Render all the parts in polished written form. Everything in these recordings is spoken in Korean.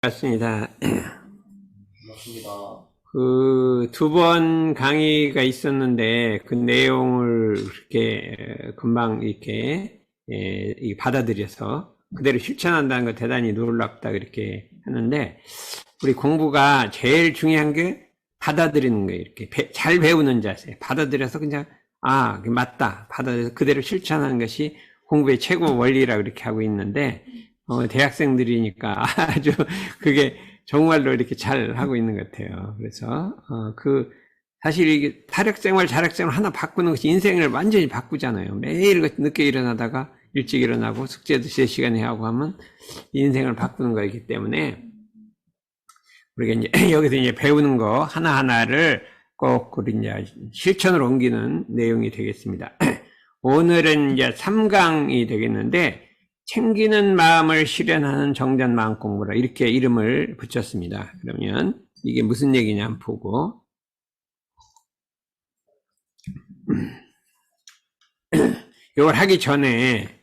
맞습니다. 맞습니다. 그 두 번 강의가 있었는데 그 내용을 이렇게 금방 이렇게 받아들여서 그대로 실천한다는 거 대단히 놀랍다 그렇게 하는데, 우리 공부가 제일 중요한 게 받아들이는 거예요. 이렇게 잘 배우는 자세, 받아들여서 그냥 맞다 받아들여서 그대로 실천하는 것이 공부의 최고 원리라 그렇게 하고 있는데, 대학생들이니까 아주 그게 정말로 이렇게 잘 하고 있는 것 같아요. 그래서 사실 이게 사력생활 자력생활 하나 바꾸는 것이 인생을 완전히 바꾸잖아요. 매일 늦게 일어나다가 일찍 일어나고 숙제도 3시간에 하고 하면 인생을 바꾸는 거이기 때문에, 우리가 이제 여기서 이제 배우는 거 하나하나를 꼭 우리 이제 실천으로 옮기는 내용이 되겠습니다. 오늘은 이제 3강이 되겠는데, 챙기는 마음을 실현하는 정전 마음 공부라 이렇게 이름을 붙였습니다. 그러면 이게 무슨 얘기냐 한번 보고, 이걸 하기 전에,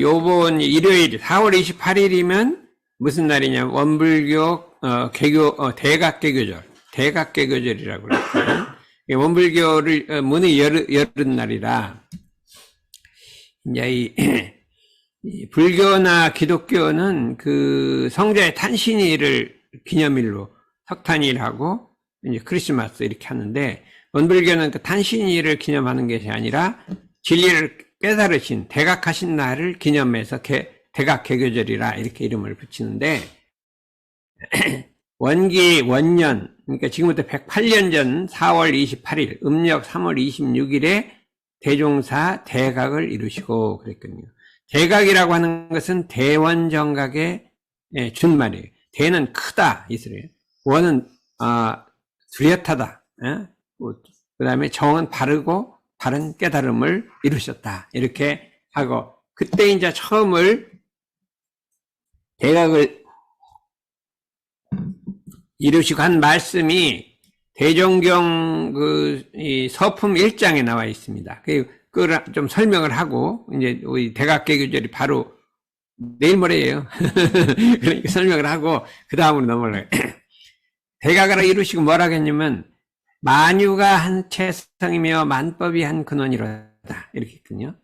요번 일요일 4월 28일이면 무슨 날이냐, 원불교 대각개교절이라고 그랬어요. 원불교를 문을 열은 날이라, 이제 불교나 기독교는 그 성자의 탄신일을 기념일로 석탄일하고 이제 크리스마스 이렇게 하는데, 원불교는 그 탄신일을 기념하는 것이 아니라 진리를 깨달으신 대각하신 날을 기념해서 대각개교절이라 이렇게 이름을 붙이는데, 원년, 그러니까 지금부터 108년 전 4월 28일 음력 3월 26일에 대종사 대각을 이루시고 그랬거든요. 대각이라고 하는 것은 대원정각의 준말이에요. 대는 크다 이 소리예요. 원은 뚜렷하다. 그 다음에 정은 바르고 바른 깨달음을 이루셨다 이렇게 하고, 그때 이제 처음을 대각을 이루시고 한 말씀이 대종경 이 서품 1장에 나와 있습니다. 그걸 좀 설명을 하고, 이제 우리 대각개교절이 바로 내일 모레예요. 그러니까 설명을 하고 그 다음으로 넘어가요. 대각을 이루시고 뭐라고 했냐면, 만유가 한 체성이며 만법이 한 근원이로다 이렇게 했거든요.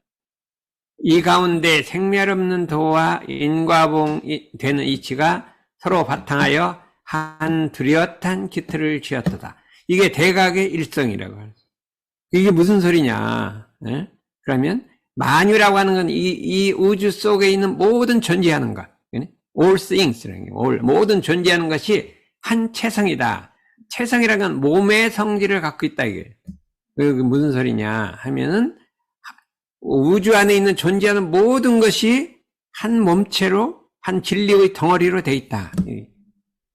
이 가운데 생멸 없는 도와 인과봉이 되는 이치가 서로 바탕하여 한 뚜렷한 기틀을 지었다. 이게 대각의 일성이라고 하죠. 이게 무슨 소리냐? 네? 그러면 만유라고 하는 건 이 우주 속에 있는 모든 존재하는 것, all things, 모든 존재하는 것이 한 체성이다. 체성이라는 건 몸의 성질을 갖고 있다 이게. 그게 무슨 소리냐 하면은, 우주 안에 있는 존재하는 모든 것이 한 몸체로, 한 진리의 덩어리로 돼 있다.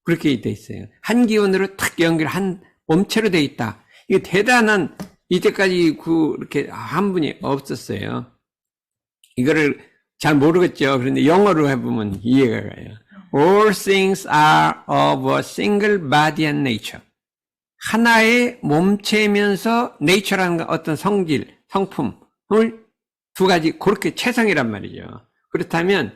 그렇게 돼 있어요. 한 기운으로 탁 한 몸체로 돼 있다. 이게 대단한, 이때까지 그렇게 한 분이 없었어요. 이거를 잘 모르겠죠. 그런데 영어로 해보면 이해가 가요. All things are of a single body and nature. 하나의 몸체면서 nature라는 어떤 성질, 성품을 두 가지, 그렇게 체성이란 말이죠. 그렇다면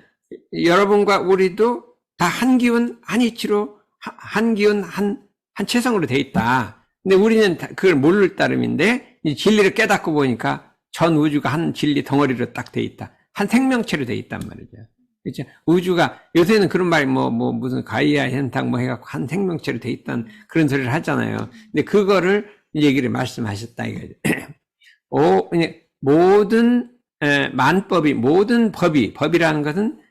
여러분과 우리도 다 한 기운, 한 이치로, 한 기운, 한 체성으로 돼 있다. 근데 우리는 그걸 모를 따름인데, 이 진리를 깨닫고 보니까 전 우주가 한 진리 덩어리로 딱 돼 있다. 한 생명체로 돼 있단 말이죠. 그렇죠? 우주가, 요새는 그런 말, 무슨 가이아 현상 해갖고 한 생명체로 돼 있다는 그런 소리를 하잖아요. 근데 그거를 얘기를 말씀하셨다, 이거죠. 모든, 만법이, 모든 법이라는 것은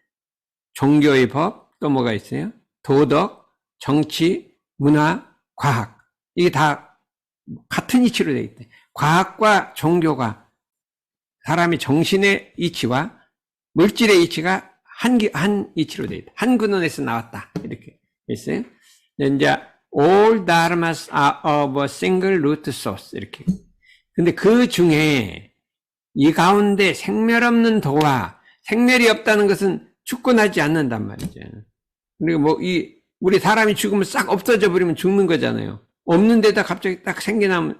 종교의 법, 또 뭐가 있어요? 도덕, 정치, 문화, 과학. 이게 다 같은 이치로 되어 있대. 과학과 종교가 사람의 정신의 이치와 물질의 이치가 한 이치로 되어 있다. 한 근원에서 나왔다. 이렇게 있어요. 이제 all dharmas are of a single root source. 이렇게. 근데 그 중에 이 가운데 생멸 없는 도와, 생멸이 없다는 것은 죽고나지 않는단 말이죠. 그리고 우리 사람이 죽으면 싹 없어져 버리면 죽는 거잖아요. 없는 데다 갑자기 딱 생겨나는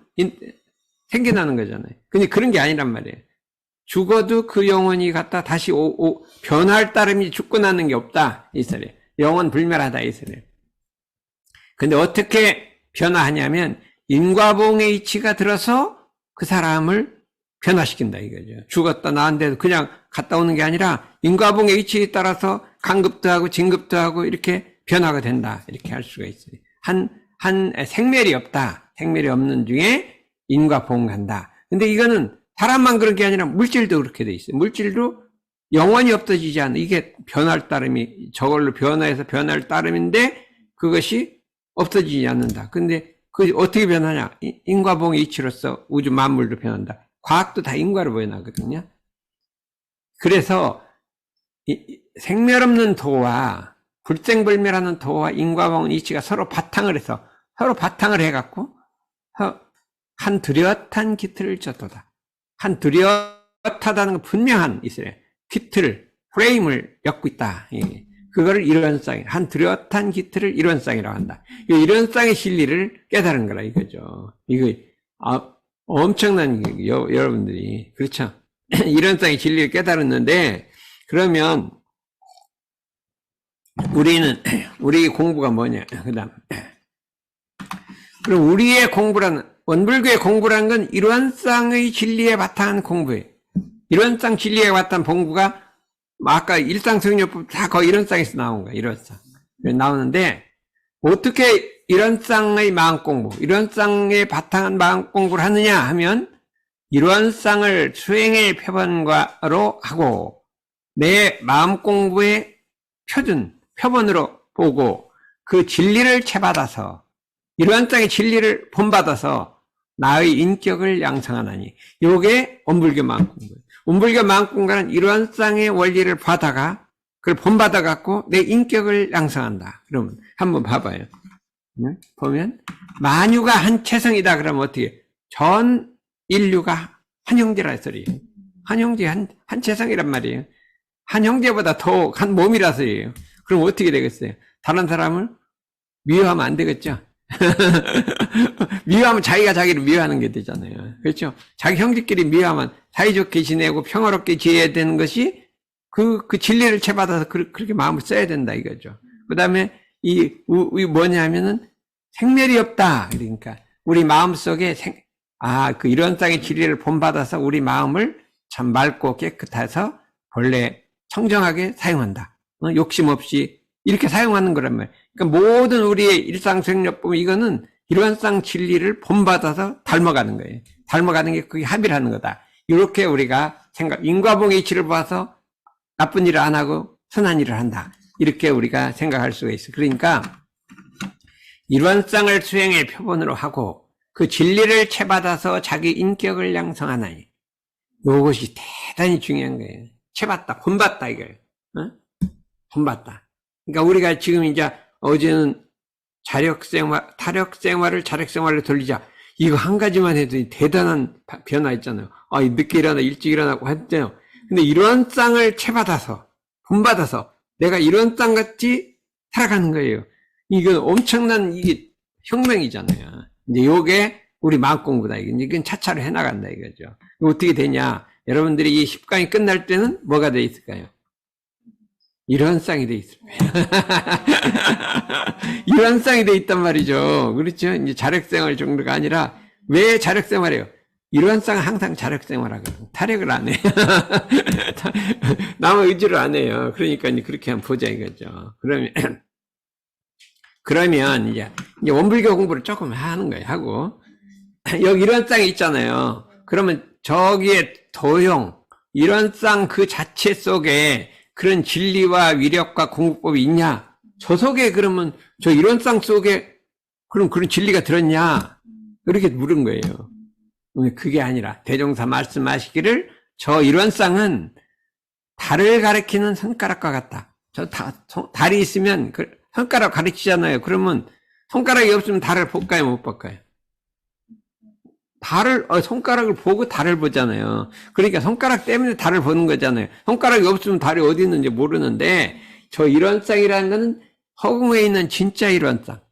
거잖아요. 근데 그런 게 아니란 말이에요. 죽어도 그 영혼이 갖다 다시 변할 따름이 죽고 나는 게 없다. 이 소리예요. 영원 불멸하다 이소리예요. 근데 어떻게 변화하냐면 인과봉의 이치가 들어서 그 사람을 변화시킨다 이거죠. 죽었다 나은데도 그냥 갔다 오는 게 아니라 인과봉의 이치에 따라서 간급도 하고 진급도 하고 이렇게 변화가 된다. 이렇게 할 수가 있어요. 한 생멸이 없다. 생멸이 없는 중에 인과봉 간다. 근데 이거는 사람만 그런 게 아니라 물질도 그렇게 돼 있어요. 물질도 영원히 없어지지 않아. 이게 변할 따름이 저걸로 변화해서 변할 따름인데 그것이 없어지지 않는다. 근데 그 어떻게 변하냐? 인과봉의 이치로서 우주 만물도 변한다. 과학도 다 인과로 보여나거든요. 그래서 생멸 없는 도와 불생불멸하는 도와 인과봉 이치가 서로 바탕을 해갖고 한 뚜렷한 기틀을 졌도다. 한 뚜렷하다는 건 분명한 있어요. 기틀, 프레임을 엮고 있다. 그거를 이론쌍, 한 뚜렷한 기틀을 이론쌍이라고 한다. 이 이론쌍의 진리를 깨달은 거라 이거죠. 이거 엄청난 여러분들이 그렇죠. 이론쌍의 진리를 깨달았는데 그러면 우리 공부가 뭐냐? 그다음 그럼 우리의 공부라는 원불교의 공부라는 건 이론쌍의 진리에 바탕한 공부예요. 이론쌍 진리에 바탕한 공부가 아까 일상성료법 다 거의 이론쌍에서 나온 거예요. 이론쌍 나오는데 어떻게 이론쌍의 마음 공부, 이론쌍에 바탕한 마음 공부를 하느냐 하면 이론쌍을 수행의 표본과로 하고 내 마음 공부의 표본으로 보고 그 진리를 채받아서 이론쌍의 진리를 본받아서 나의 인격을 양성하나니 요게 원불교 마음 공부예요. 원불교 마음 공부는 이론쌍의 원리를 받아가 그걸 본받아 갖고 내 인격을 양성한다. 그러면 한번 봐봐요. 보면 만유가 한 체성이다 그러면 어떻게 전 인류가 한 형제라 소리예요. 한 형제 한 체성이란 말이에요. 한 형제보다 더 한 몸이라 소리예요. 그럼 어떻게 되겠어요? 다른 사람을 미워하면 안 되겠죠? 미워하면 자기가 자기를 미워하는 게 되잖아요. 그렇죠? 자기 형제끼리 미워하면 사이좋게 지내고 평화롭게 지내야 되는 것이 그 진리를 채받아서 그렇게 마음을 써야 된다 이거죠. 그 다음에 이 뭐냐면은 생멸이 없다. 그러니까 우리 마음속에 그 이론상의 진리를 본받아서 우리 마음을 참 맑고 깨끗해서 본래 청정하게 사용한다. 욕심 없이 이렇게 사용하는 거란 말이에요. 그러니까 모든 우리의 일상생活법 이거는 이론상 진리를 본받아서 닮아가는 거예요. 닮아가는 게 그게 합의를 하는 거다. 이렇게 우리가 인과봉의 이치를 봐서 나쁜 일을 안 하고 선한 일을 한다. 이렇게 우리가 생각할 수가 있어요. 그러니까 이론상을 수행의 표본으로 하고 그 진리를 채받아서 자기 인격을 양성하나니 이것이 대단히 중요한 거예요. 채받다, 본받다 이거예요. 본받다. 그러니까 우리가 지금 이제 어제는 타력생활을 자력생활로 돌리자. 이거 한 가지만 해도 대단한 변화 있잖아요. 늦게 일어나 일찍 일어나고 했잖아요. 근데 이런 쌍을 채받아서 본받아서 내가 이런 쌍같이 살아가는 거예요. 이건 엄청난 이게 혁명이잖아요. 이제 요게 우리 마음 공부다. 이건 차차로 해나간다 이거죠. 어떻게 되냐? 여러분들이 이 10강이 끝날 때는 뭐가 돼 있을까요? 이런 쌍이 돼 있어요. 이런 쌍이 돼 있단 말이죠. 그렇죠? 이제 자력생활 정도가 아니라 왜 자력생활이에요? 이런 쌍은 항상 자력생활하거든. 타력을 안 해. 남의 의지를 안 해요. 그러니까 이제 그렇게 한번 보자 이거죠. 그러면 이제 원불교 공부를 조금 하는 거예요. 하고 여기 이런 쌍이 있잖아요. 그러면 저기에 도용 이런 쌍 그 자체 속에 그런 진리와 위력과 공부법이 있냐? 저 속에 그러면 저 이런 쌍 속에 그럼 그런 진리가 들었냐? 이렇게 물은 거예요. 그게 아니라 대종사 말씀하시기를 저 이런 쌍은 달을 가리키는 손가락과 같다. 달이 있으면 손가락 가리키잖아요. 그러면 손가락이 없으면 달을 볼까요? 못 볼까요? 손가락을 보고 달을 보잖아요. 그러니까 손가락 때문에 달을 보는 거잖아요. 손가락이 없으면 달이 어디 있는지 모르는데 저 일원쌍이라는 것은 허공에 있는 진짜 일원쌍,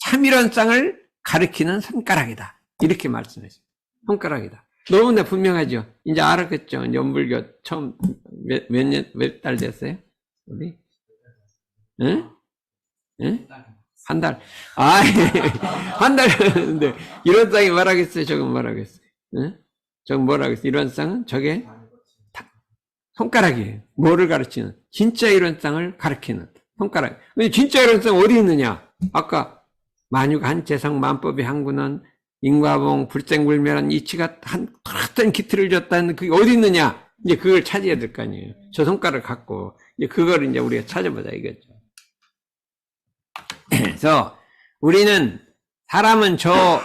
참 일원쌍을 가리키는 손가락이다. 이렇게 말씀했어요. 손가락이다. 너무나 분명하죠. 이제 알았겠죠. 연불교 처음 몇 달 됐어요? 우리? 응? 예? 한 달. 아, 한 달이었는데, 이런 쌍이 뭐라겠어요? 저건 뭐라겠어요? 예? 저건 뭐라겠어요? 이런 쌍은 저게 손가락이에요. 뭐를 가르치는? 진짜 이런 쌍을 가르치는 손가락. 근데 진짜 이런 쌍 어디 있느냐? 아까 만유가 한재성 만법이 한군은 인과봉 불생불멸한 이치가 한 어떤 기틀을 줬다는 그게 어디 있느냐? 이제 그걸 찾아야 될 거 아니에요. 저 손가락을 갖고 이제 그걸 이제 우리가 찾아보자 이거죠. 그래서 우리는 사람은 저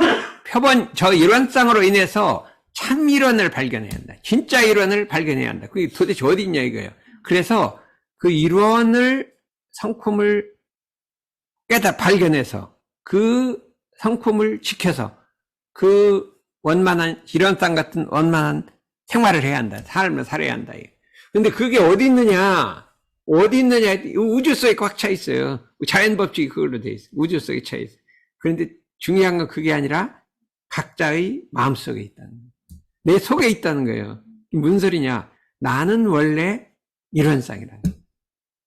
일원상으로 인해서 참 일원을 발견해야 한다. 진짜 일원을 발견해야 한다. 그게 도대체 어디 있냐 이거예요. 그래서 그 일원을 성품을 발견해서 그 성품을 지켜서 그 원만한 일원상 같은 원만한 생활을 해야 한다. 삶을 살아야 한다. 근데 그게 어디 있느냐? 어디 있느냐? 우주 속에 꽉 차 있어요. 자연 법칙이 그걸로 돼 있어요. 우주 속에 차 있어요. 그런데 중요한 건 그게 아니라 각자의 마음속에 있다는 거예요. 내 속에 있다는 거예요. 무슨 소리냐? 나는 원래 일원상이라는 거예요.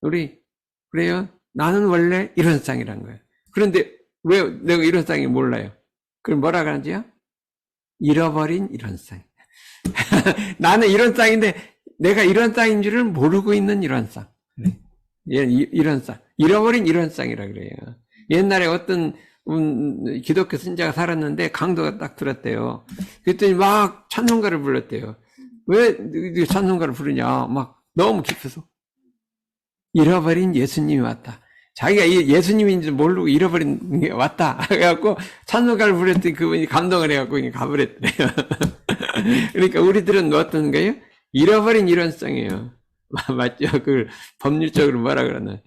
우리 그래요? 나는 원래 일원상이라는 거예요. 그런데 왜 내가 일원상이 몰라요? 그걸 뭐라 그러지요? 잃어버린 일원상. 나는 일원상인데 내가 일원상인 줄을 모르고 있는 일원상. 일원상. 잃어버린 일원상이라 그래요. 옛날에 어떤 기독교 신자가 살았는데 강도가 딱 들었대요. 그랬더니 막 찬송가를 불렀대요. 왜 찬송가를 부르냐? 막 너무 깊어서. 잃어버린 예수님이 왔다. 자기가 예수님인지 모르고 잃어버린 게 왔다. 그래갖고 찬송가를 부르더니 그분이 감동을 해갖고 가버렸대요. 그러니까 우리들은 어떤 거예요? 잃어버린 일원성이에요. 맞죠? 그걸 법률적으로 뭐라 그러나.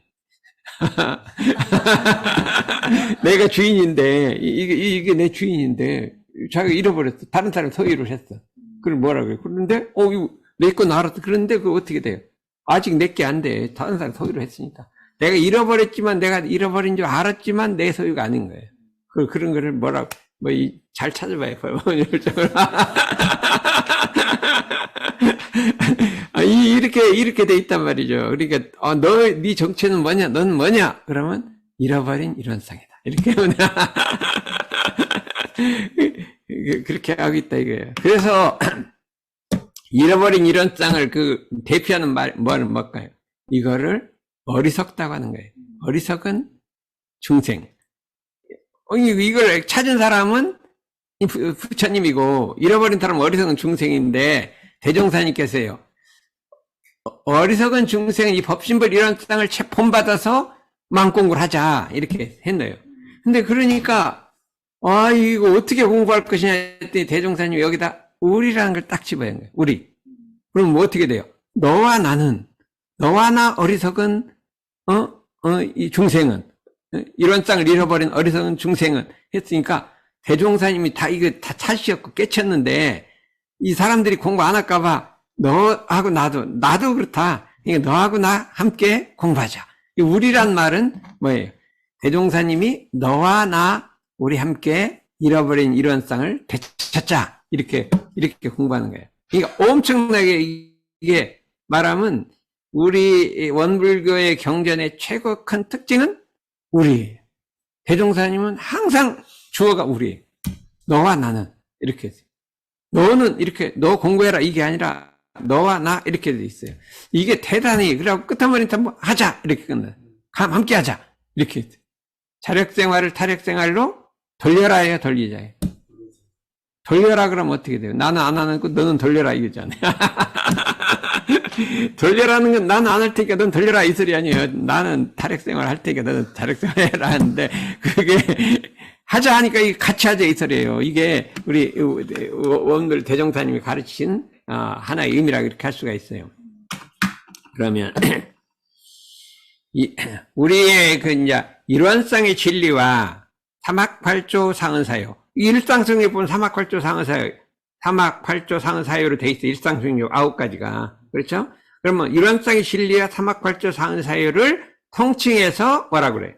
내가 주인인데, 이게 내 주인인데, 자기가 잃어버렸어. 다른 사람이 소유를 했어. 그걸 뭐라 그래요? 그런데, 이거 내 거 알았어. 그런데 그거 어떻게 돼요? 아직 내게 안 돼. 다른 사람이 소유를 했으니까. 내가 잃어버렸지만, 내가 잃어버린 줄 알았지만 내 소유가 아닌 거예요. 그런 거를 뭐라고, 잘 찾아봐요. 법률적으로. 이렇게 돼 있단 말이죠. 그러니까, 네 정체는 뭐냐? 넌 뭐냐? 그러면, 잃어버린 일원상이다. 이렇게 하면, 그렇게 하고 있다, 이거예요. 그래서, 잃어버린 일원상을 대표하는 말은 뭘까요? 이거를 어리석다고 하는 거예요. 어리석은 중생. 이걸 찾은 사람은 부처님이고, 잃어버린 사람은 어리석은 중생인데, 대종사님께서요. 어리석은 중생은 이 법신불 일원상을 본받아서 마음공부를 하자. 이렇게 했네요. 근데 그러니까, 이거 어떻게 공부할 것이냐 했더니 대종사님이 여기다 우리라는 걸 딱 집어야 하는 거예요. 우리. 그럼 뭐 어떻게 돼요? 너와 나 어리석은, 이 중생은, 일원상을 잃어버린 어리석은 중생은 했으니까 대종사님이 이거 다 찾으셨고 깨쳤는데 이 사람들이 공부 안 할까봐 너하고 나도 그렇다. 그러니까 너하고 나 함께 공부하자. 우리란 말은 뭐예요? 대종사님이 너와 나 우리 함께 잃어버린 일원상을 되찾자. 이렇게 공부하는 거예요. 그러니까 엄청나게 이게 말하면 우리 원불교의 경전의 최고 큰 특징은 우리예요. 대종사님은 항상 주어가 우리예요. 너와 나는 이렇게 했어요. 너는 이렇게 너 공부해라 이게 아니라 너와 나 이렇게 돼 있어요. 이게 대단히 그래갖고 끝한번에 하자 이렇게 끝나요. 함께 하자 이렇게 했어요. 자력생활을 타력생활로 돌려라 해요, 돌리자. 돌려라 그러면 어떻게 돼요? 나는 안 하는 거 너는 돌려라 이거잖아요. 돌려라는 건 나는 안 할 테니까 넌 돌려라 이 소리 아니에요. 나는 타력생활 할 테니까 너는 타력생활 해라 하는데 그게 하자 하니까 같이 하자 이 소리예요. 이게 우리 원불 대종사님이 가르친 하나의 의미라고 이렇게 할 수가 있어요. 그러면 우리의 이제 일원성의 진리와 사막팔조 상은사요. 일상승에 보면 사막팔조 상은사요. 사막팔조 상은사요로 돼 있어요. 일상승요 9가지가. 그렇죠? 그러면 일원성의 진리와 사막팔조 상은사요를 통칭해서 뭐라 그래요?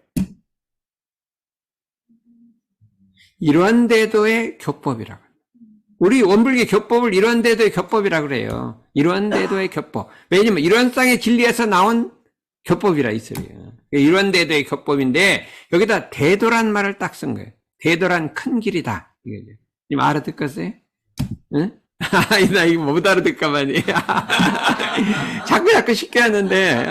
일원대도의 교법이라고. 우리 원불교 교법을 일원대도의 교법이라고 그래요. 일원대도의 교법. 왜냐면 일원상의 진리에서 나온 교법이라 있어요. 이런 데도의 교법인데 여기다 대도란 말을 딱 쓴 거예요. 대도란 큰 길이다. 이거죠. 지금 알아듣겠어요? 응? 나 이거 못 알아듣까만이. 자꾸 쉽게 하는데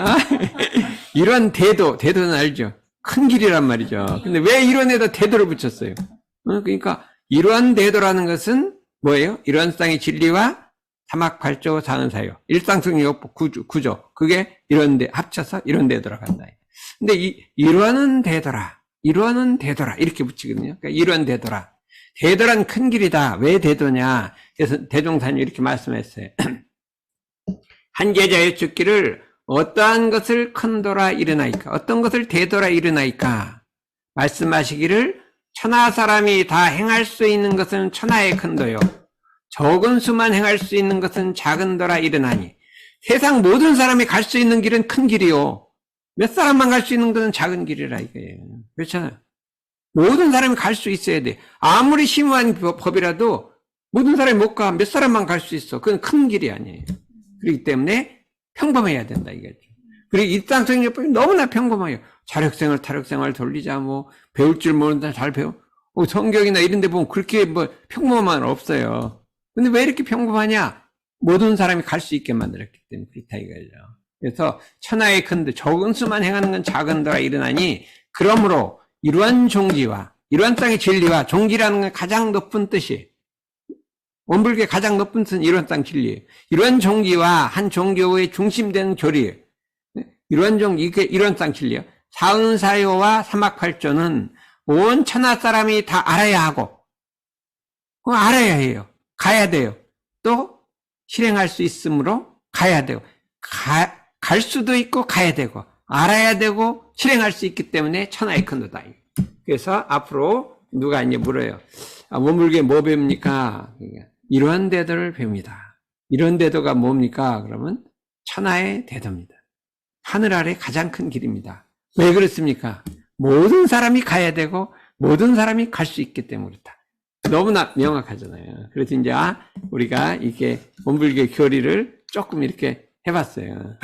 이런 대도는 알죠? 큰 길이란 말이죠. 근데 왜 이런에다 대도를 붙였어요? 그러니까 이러한 대도라는 것은 뭐예요? 이러한 땅의 진리와 사막팔조 사은사요. 일상성역 구조. 그게 이런데 합쳐서 이런 데 들어간다. 근데 이러한 대도라 이렇게 붙이거든요. 그러니까 이러한 대도라. 대도란 큰 길이다. 왜 대도냐? 그래서 대종사님 이렇게 말씀했어요. 한 계자의 죽기를 어떠한 것을 큰 도라 이르나이까? 어떤 것을 대도라 이르나이까? 말씀하시기를 천하 사람이 다 행할 수 있는 것은 천하의 큰 도요. 적은 수만 행할 수 있는 것은 작은 도라 이르나니. 세상 모든 사람이 갈 수 있는 길은 큰 길이요. 몇 사람만 갈 수 있는 것은 작은 길이라 이거예요. 그렇잖아요. 모든 사람이 갈 수 있어야 돼. 아무리 심오한 법이라도 모든 사람이 못 가. 몇 사람만 갈 수 있어. 그건 큰 길이 아니에요. 그렇기 때문에 평범해야 된다 이거죠. 그리고 일상성역법이 너무나 평범해요. 자력생활, 타력생활 돌리자, 배울 줄 모르는 사람 잘 배워. 성경이나 이런 데 보면 그렇게 평범한 없어요. 근데 왜 이렇게 평범하냐? 모든 사람이 갈 수 있게 만들었기 때문에 그렇다 이거죠. 그래서 천하의 큰데 적은 수만 행하는 건 작은 도라 이르나니 그러므로 이러한 종지와 이러한 땅의 진리와 종지라는 건 가장 높은 뜻이 원불교의 가장 높은 뜻은 이러한 땅 진리예요. 이러한 종지와 한 종교의 중심되는 교리예요. 이러한 땅 진리예요. 사은사요와 사막팔조는 온 천하 사람이 다 알아야 하고 알아야 해요. 가야 돼요. 또 실행할 수 있으므로 가야 돼요. 갈 수도 있고 가야 되고 알아야 되고 실행할 수 있기 때문에 천하의 큰 도다. 그래서 앞으로 누가 이제 물어요. 원불교에 뭐 배웁니까? 이러한 대도를 배웁니다. 이런 대도가 뭡니까? 그러면 천하의 대도입니다. 하늘 아래 가장 큰 길입니다. 왜 그렇습니까? 모든 사람이 가야 되고 모든 사람이 갈 수 있기 때문에 그렇다. 너무나 명확하잖아요. 그래서 이제 우리가 이게 원불교 교리를 조금 이렇게 해봤어요.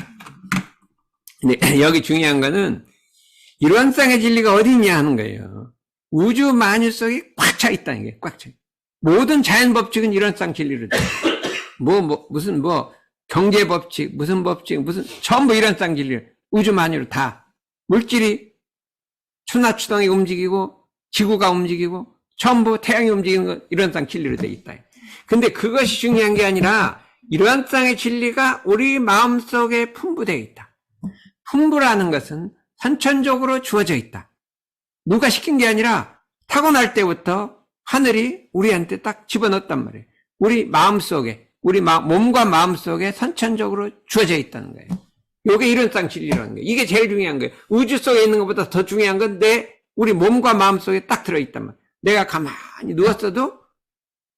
근데 여기 중요한 거는 이러한 땅의 진리가 어디 있냐 하는 거예요. 우주 만유 속에 꽉 차 있다는 게 꽉 차. 모든 자연 법칙은 이런 땅 진리를 돼. 무슨 경제 법칙, 무슨 전부 이런 땅 진리를 우주 만유로 다 물질이 추나추동이 움직이고 지구가 움직이고 전부 태양이 움직이는 건 이런 땅 진리로 되어 있다. 근데 그것이 중요한 게 아니라 이러한 땅의 진리가 우리 마음속에 풍부되어 있다. 풍부라는 것은 선천적으로 주어져 있다. 누가 시킨 게 아니라 타고날 때부터 하늘이 우리한테 딱 집어넣었단 말이에요. 우리 마음속에, 우리 몸과 마음속에 선천적으로 주어져 있다는 거예요. 이게 이런 땅 진리라는 거예요. 이게 제일 중요한 거예요. 우주 속에 있는 것보다 더 중요한 건 우리 몸과 마음속에 딱 들어있단 말이에요. 내가 가만히 누웠어도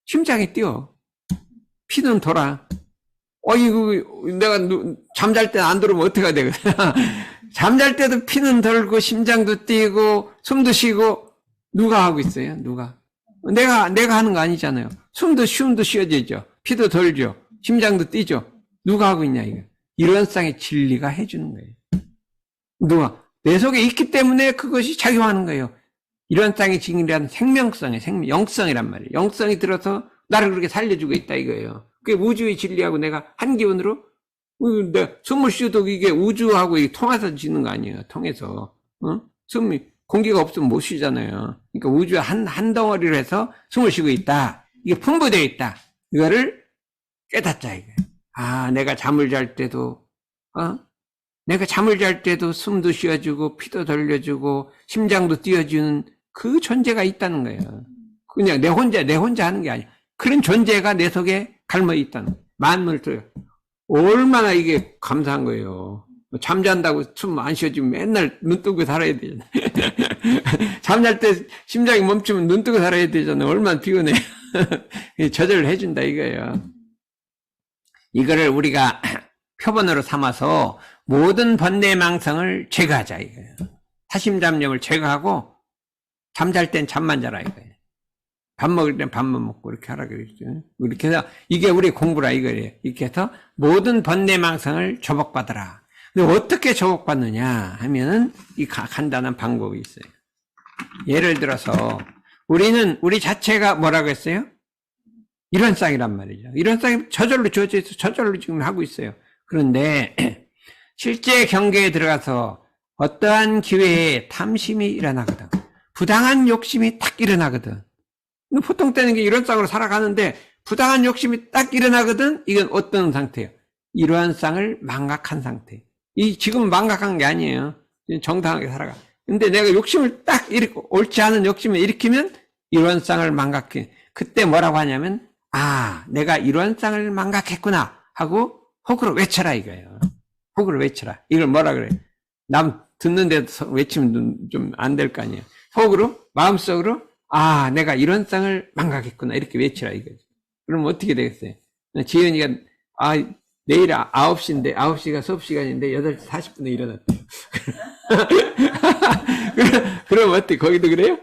심장이 뛰어. 피는 돌아. 이거 내가 잠잘 때 안 들어오면 어떻게 해야 되거든. 잠잘 때도 피는 돌고 심장도 뛰고 숨도 쉬고 누가 하고 있어요? 누가? 내가 하는 거 아니잖아요. 숨도 쉬어지죠. 피도 돌죠. 심장도 뛰죠. 누가 하고 있냐 이거. 이런 땅의 진리가 해주는 거예요. 누가? 내 속에 있기 때문에 그것이 작용하는 거예요. 이런 땅의 진리라는 영성이란 말이에요. 영성이 들어서 나를 그렇게 살려주고 있다 이거예요. 그게 우주의 진리하고 내가 한 기운으로 내가 숨을 쉬어도 이게 우주하고 통해서 지는 거 아니에요. 통해서. 숨이 공기가 없으면 못 쉬잖아요. 그러니까 우주의 한 덩어리로 해서 숨을 쉬고 있다. 이게 풍부되어 있다. 이거를 깨닫자 이거예요. 내가 잠을 잘 때도 숨도 쉬어주고 피도 돌려주고 심장도 뛰어주는 그 존재가 있다는 거예요. 그냥 내 혼자 하는 게 아니야. 그런 존재가 내 속에 갈머 있다는 거예요. 만물들 얼마나 이게 감사한 거예요. 잠잔다고 숨 안 쉬어주면 맨날 눈 뜨고 살아야 되잖아요. 잠잘 때 심장이 멈추면 눈 뜨고 살아야 되잖아요. 얼마나 피곤해. 조절을 해준다 이거예요. 이거를 우리가 표본으로 삼아서 모든 번뇌망성을 제거하자 이거예요. 사심잡념을 제거하고 잠잘 땐 잠만 자라 이거예요. 밥 먹을 땐 밥만 먹고 이렇게 하라 그랬죠. 이렇게 해서 이게 우리 공부라 이거예요. 이렇게 해서 모든 번뇌망성을 조복받아라. 근데 어떻게 조곡받느냐 하면은 이 간단한 방법이 있어요. 예를 들어서 우리 자체가 뭐라고 했어요? 일원상이란 말이죠. 일원상이 저절로 주어져 있어. 저절로 지금 하고 있어요. 그런데 실제 경계에 들어가서 어떠한 기회에 탐심이 일어나거든. 부당한 욕심이 딱 일어나거든. 보통 때는 일원상으로 살아가는데 부당한 욕심이 딱 일어나거든. 이건 어떤 상태예요? 일원상을 망각한 상태. 지금 망각한 게 아니에요. 정당하게 살아가. 근데 내가 욕심을 딱 옳지 않은 욕심을 일으키면 일원상을 망각해. 그때 뭐라고 하냐면 내가 일원상을 망각했구나 하고 혹으로 외쳐라 이거예요. 혹으로 외쳐라. 이걸 뭐라 그래? 남 듣는데도 외치면 좀 안 될 거 아니에요. 속으로 마음속으로 내가 일원상을 망각했구나 이렇게 외치라 이거죠. 그럼 어떻게 되겠어요? 지연이가 내일 9시인데 9시가 수업 시간인데 8시 40분에 일어났대요. 그럼 어때? 거기도 그래요?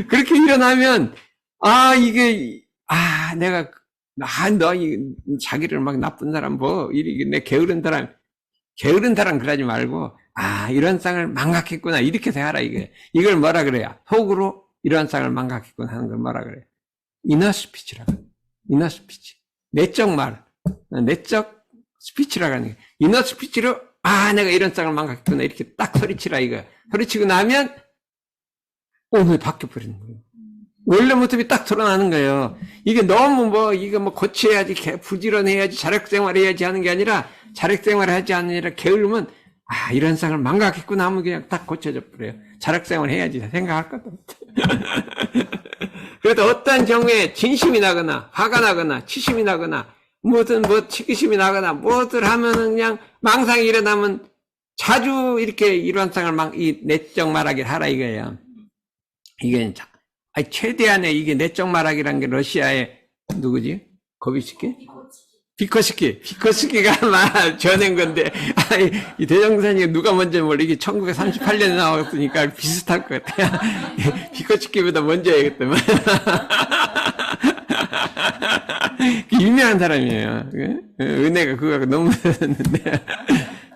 그렇게 일어나면 내가 너 자기를 막 나쁜 사람 내 게으른 사람 그러지 말고 일원상을 망각했구나 이렇게 생각하라 이거예요. 이걸 뭐라 그래요? 속으로 일원상을 망각했구나 하는 걸 뭐라 그래요? 이너 스피치라고. 이너 스피치. 내적 말, 내적 스피치라고 하는 게 이너 스피치로 내가 일원상을 망각했구나 이렇게 딱 소리치라 이거예요. 소리치고 나면 오늘 바뀌어버리는 거예요. 원래 모습이 딱 드러나는 거예요. 이게 너무 이거 고쳐야지, 부지런해야지, 자력생활 해야지 하는 게 아니라, 자력생활 하지 않으니라 게으르면, 이런 상을 망각했구나 하면 그냥 딱 고쳐져 버려요. 자력생활 해야지 생각할 것도 없어. 그래도 어떤 경우에 진심이 나거나, 화가 나거나, 치심이 나거나, 치기심이 나거나, 무엇을 하면은 그냥 망상이 일어나면 자주 이렇게 이런 상을 이 내적 말하기를 하라 이거예요. 이게 최대한의 이게 내적 말하기란 게 러시아의 누구지? 고비스키? 비코스키가 막 전한 건데 이 대정산이 누가 먼저 몰라 이게 1938년에 나왔으니까 비슷할 것 같아요. 비코스키보다 먼저 해야겠더만. 유명한 사람이에요. 은혜가 그거가 너무 했는데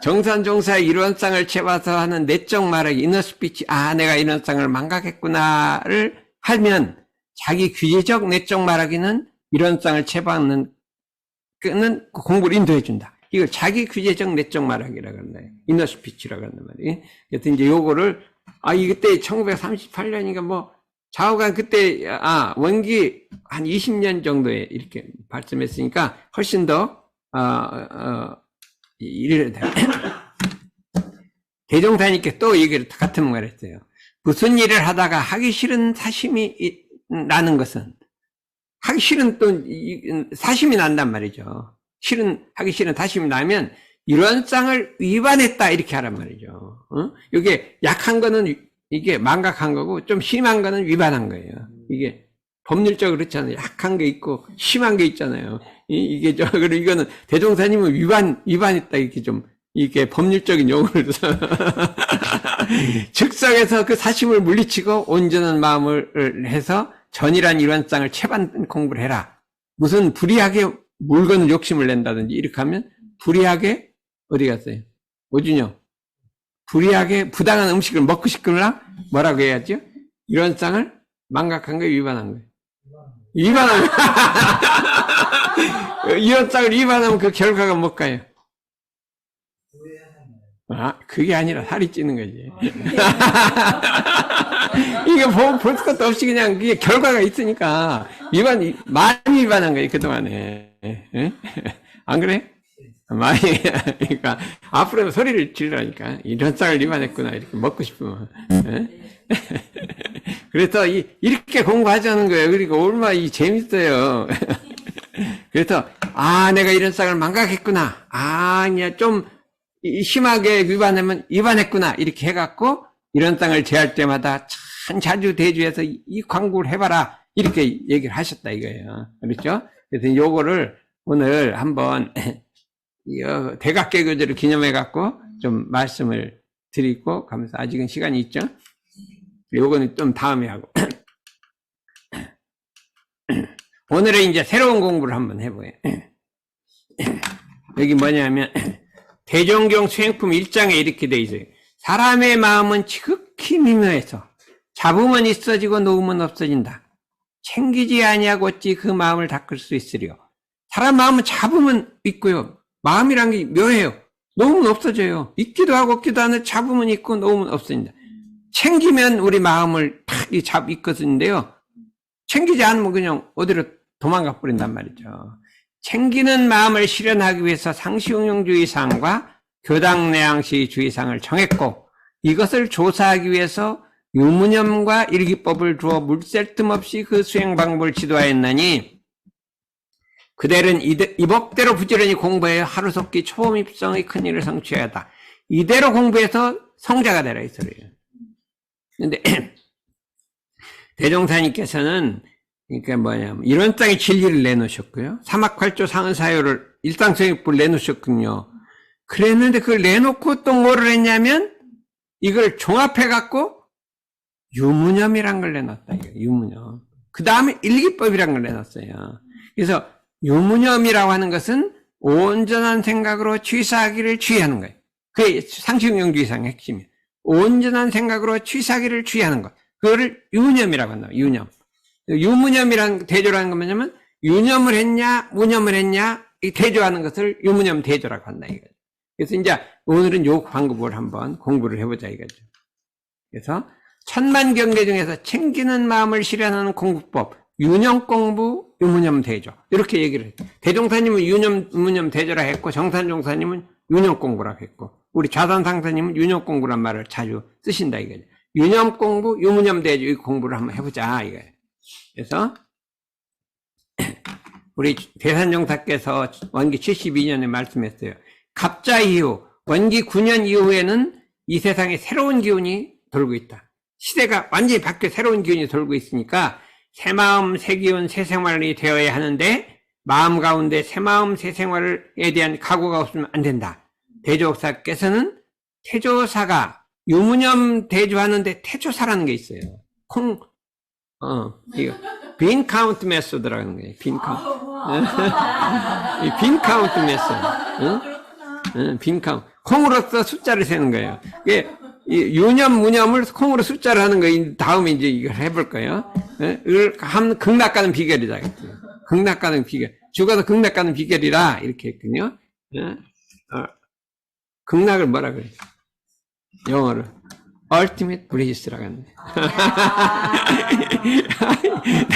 정산종사의 일원상을 채워서 하는 내적 말하기 이너스피치 내가 일원상을 망각했구나를 하면 자기 규제적 내적 말하기는 일원상을 채워하는 는 공부를 인도해준다. 이걸 자기 규제적 내적 말하기라고 한다. 이너스피치라고 한단 말이에요. 그래서 이제 요거를 그때 1938년인가 좌우간 그때 원기 한 20년 정도에 이렇게 발전했으니까 훨씬 더 이래 대종사님께 또 얘기를 같은 말을 했어요. 무슨 일을 하다가 하기 싫은 사심이 나는 것은 하기 싫은 또 사심이 난단 말이죠. 하기 싫은 사심이 나면 일원상을 위반했다 이렇게 하란 말이죠. 이게 약한 거는 이게 망각한 거고 좀 심한 거는 위반한 거예요. 이게 법률적으로 그렇잖아요. 약한 게 있고 심한 게 있잖아요. 그리고 이거는 대종사님은 위반했다 이게 법률적인 용어를 써서 즉석에서 그 사심을 물리치고 온전한 마음을 해서 전이란 일원상을 채반 공부를 해라. 무슨 불이하게 물건을 욕심을 낸다든지 이렇게 하면 불이하게 어디 갔어요? 오준영. 불이하게 부당한 음식을 먹고 싶으나 뭐라고 해야죠? 일원상을 망각한 거에 위반한 거예요. 위반하면 일원상을 위반하면 그 결과가 뭘까요? 그게 아니라 살이 찌는 거지. 이게 볼 것도 없이 그냥 그게 결과가 있으니까 많이 위반한 거예요, 그동안에. 안 그래? 많이, 그러니까 앞으로는 소리를 지르라니까. 이런 쌀을 위반했구나, 이렇게 먹고 싶으면. 그래서 이렇게 공부하자는 거예요. 그리고 얼마나 재밌어요. 그래서 내가 이런 쌀을 망각했구나. 그냥 좀 심하게 위반했구나 이렇게 해갖고 이런 땅을 제할 때마다 참 자주 대주해서 이 광고를 해봐라 이렇게 얘기를 하셨다 이거예요. 그렇죠? 그래서 요거를 오늘 한번 대각개교제를 기념해갖고 좀 말씀을 드리고 가면서 아직은 시간이 있죠? 요거는 좀 다음에 하고 오늘은 이제 새로운 공부를 한번 해봐요. 여기 뭐냐면 대종경 수행품 1장에 이렇게 돼 있어요. 사람의 마음은 지극히 미묘해서 잡으면 있어지고 놓으면 없어진다. 챙기지 아니하고 어찌 그 마음을 닦을 수 있으리요. 사람 마음은 잡으면 있고요. 마음이란 게 묘해요. 놓으면 없어져요. 있기도 하고 없기도 하는데 잡으면 있고 놓으면 없어진다. 챙기면 우리 마음을 탁 있거든요. 챙기지 않으면 그냥 어디로 도망가 버린단 말이죠. 챙기는 마음을 실현하기 위해서 상시응용주의상과 교당내양시주의상을 정했고 이것을 조사하기 위해서 유무념과 일기법을 두어 물샐 틈 없이 그 수행 방법을 지도하였나니 그들은 이법대로 부지런히 공부해 하루속히 초음입성의 큰 일을 성취해야 한다. 이대로 공부해서 성자가 되라 이 소리예요. 그런데 대종사님께서는 그러니까 뭐냐면 이론상의 진리를 내놓으셨고요. 사막팔조 상은사요를 일상성익부를 내놓으셨군요. 그랬는데 그걸 내놓고 또 뭐를 했냐면 이걸 종합해갖고 유무념이란 걸 내놨다. 유무념. 그 다음에 일기법이란 걸 내놨어요. 그래서 유무념이라고 하는 것은 온전한 생각으로 취사하기를 주의하는 거예요. 그게 상시응용주의상의 핵심이에요. 온전한 생각으로 취사하기를 주의하는 것. 그거를 유념이라고 한다. 유념. 유무념이란 대조라는 건 뭐냐면 유념을 했냐 무념을 했냐 이 대조하는 것을 유무념 대조라고 한다 이거죠. 그래서 이제 오늘은 요 방법을 한번 공부를 해보자 이거죠. 그래서 천만경계 중에서 챙기는 마음을 실현하는 공부법 유념 공부 유무념 대조 이렇게 얘기를 해요. 대종사님은 유념 무념 대조라 했고 정산종사님은 유념 공부라고 했고 우리 좌선상사님은 유념 공부란 말을 자주 쓰신다 이거죠. 유념 공부 유무념 대조 이 공부를 한번 해보자 이거예요. 그래서 우리 대산종사께서 원기 72년에 말씀했어요. 갑자 이후 원기 9년 이후에는 이 세상에 새로운 기운이 돌고 있다. 시대가 완전히 바뀌어 새로운 기운이 돌고 있으니까 새 마음 새 기운 새 생활이 되어야 하는데 마음 가운데 새 마음 새 생활에 대한 각오가 없으면 안 된다. 대조사께서는 태조사가 유무념 대조하는데 태조사라는 게 있어요. 이거 빈 카운트 메소드라는 거예요. 빈 카운트. 빈 카운트 메소드. 빈 카운트. 콩으로서 숫자를 세는 거예요. 이게 유념, 무념을 콩으로 숫자를 하는 거예요. 다음에 이제 이걸 해볼 거예요. 이걸 한 극락가는 비결이다. 극락가는 비결. 죽어서 극락가는 비결이라 이렇게 했군요. 극락을 뭐라 그래요? 영어로. ultimate bliss라고 하는데.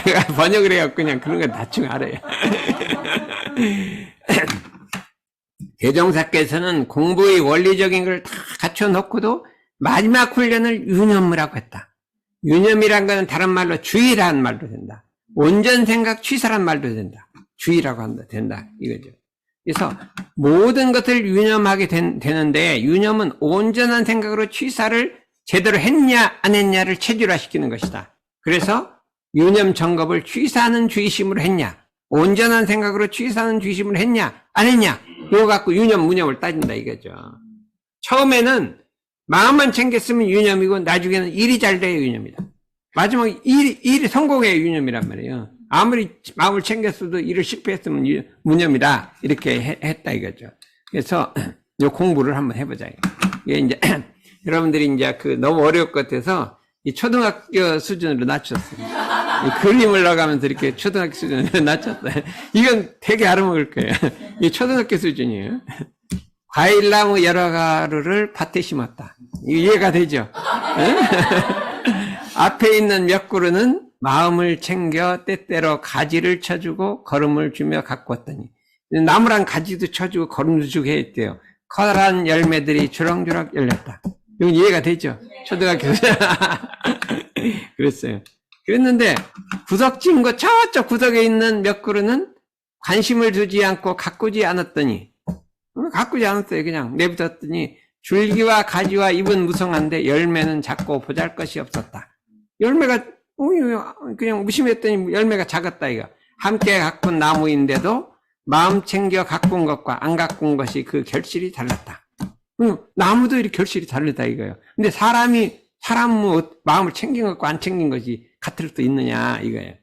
내가 번역을 해갖고 그냥 그런 건 대충 알아요. 대종사께서는 공부의 원리적인 걸 다 갖춰놓고도 마지막 훈련을 유념이라고 했다. 유념이란 것은 다른 말로 주의라는 말도 된다. 온전 생각 취사란 말도 된다. 주의라고 한다. 된다. 이거죠. 그래서 모든 것을 유념하게 되는데 유념은 온전한 생각으로 취사를 제대로 했냐 안 했냐를 체질화시키는 것이다. 그래서 유념 정겁을 취사하는 주의심으로 했냐 온전한 생각으로 취사하는 주의심으로 했냐 안 했냐 이거 갖고 유념 무념을 따진다 이거죠. 처음에는 마음만 챙겼으면 유념이고 나중에는 일이 잘 돼야 유념이다. 마지막에 일이 성공해야 유념이란 말이에요. 아무리 마음을 챙겼어도 일을 실패했으면 무념이다 이렇게 했다 이거죠. 그래서 이 공부를 한번 해보자. 이게 이제 여러분들이 이제 너무 어려울 것 같아서 이 초등학교 수준으로 낮췄어요. 이 그림을 넣어가면서 이렇게 초등학교 수준으로 낮췄어요. 이건 되게 알아먹을 거예요. 이 초등학교 수준이에요. 과일나무 여러 가루를 밭에 심었다. 이해가 되죠? 앞에 있는 몇 그루는 마음을 챙겨 때때로 가지를 쳐주고 걸음을 주며 갖고 왔더니 나무랑 가지도 쳐주고 걸음도 주고 했대요. 커다란 열매들이 주렁주렁 열렸다. 이건 이해가 되죠? 초등학교 그랬어요. 그랬는데 구석진 거 저쪽 구석에 있는 몇 그루는 관심을 두지 않고 가꾸지 않았더니 가꾸지 않았어요. 그냥 내버렸더니 줄기와 가지와 잎은 무성한데 열매는 작고 보잘것이 없었다. 열매가 그냥 무심했더니 열매가 작았다 이거. 함께 가꾼 나무인데도 마음 챙겨 가꾼 것과 안 가꾼 것이 그 결실이 달랐다. 나무도 이렇게 결실이 다르다 이거예요. 근데 사람 마음을 챙긴 것과 안 챙긴 것이 같을 수 있느냐 이거예요.